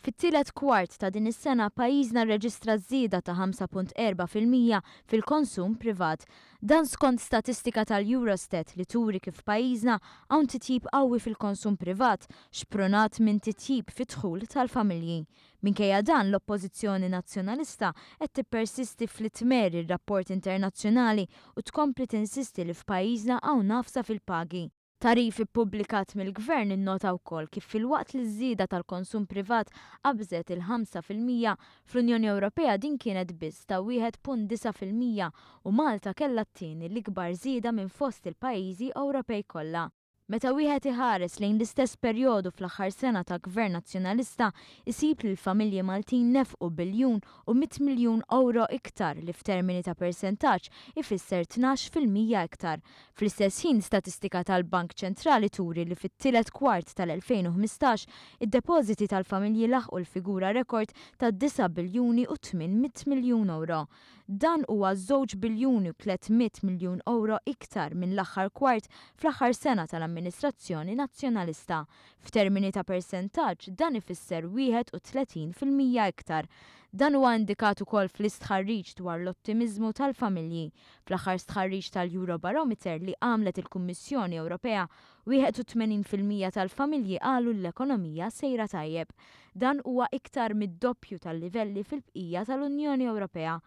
Fit-tielet kwart ta' din is-sena pajjiżna rreġistra żieda ta' 5.4% fil-konsum privat. Dan skont statistika tal-Eurostat li turi kif pajjiżna hawn titjib qawwi fil-konsum privat xpronat minn titjib fid-dħul tal-familji. Minkejja dan l-Oppożizzjoni Nazzjonalista qed tippersisti fl-itmer ir-rapport internazzjonali u tkompli tinsisti li f'pajjiżna hawn nafsa fil-pagi. Tarif ippubblikat mill-Gvern innota wkoll kif filwaqt li ż-żieda tal-konsum privat qabżet il-5% fl-Unjoni Ewropea din kienet biss ta' 1.9% u Malta kellha t-tieni l-ikbar żieda minn fost il-pajjiżi Ewropej kollha. Meta wieħed iħares lejn l-istess perjodu fl-aħħar sena ta' Gvern Nazzjonalista isib li l-familji Maltin nefqu biljun u 100 miljun euro iktar li f'termini ta' persentaġġ ifisser 12% iktar. Fl-istess ħin statistika tal-Bank Ċentrali turi li fit-tielet kwart tal-2015 id-depożiti tal-familji laħqu l-figura rekord ta' 9 biljuni u 800 miljun euro. Dan huwa 2 biljuni u 300 miljun euro iktar minn l-aħħar kwart fl-aħħar sena tal-Amministrazzjoni Nazzjonalista. F'termini ta' persentaġġ dan ifisser 31% iktar. Dan huwa indikat ukoll fl-istħarriġ dwar l-ottimiżmu tal-familji. Fl-aħħar stħarriġ tal-Eurobarometer li għamlet il-Kummissjoni Ewropea, 81% tal-familji qalu l-ekonomija sejra tajjeb. Dan huwa iktar mid-doppju tal-livelli fil-bqija tal-Unjoni Ewropea.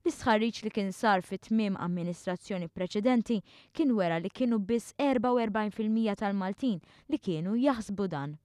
L-istħarriġ li kien sar fit-tmiem amministrazzjoni preċedenti kien wera li kienu biss 44% tal-Maltin li kienu jaħsbu dan.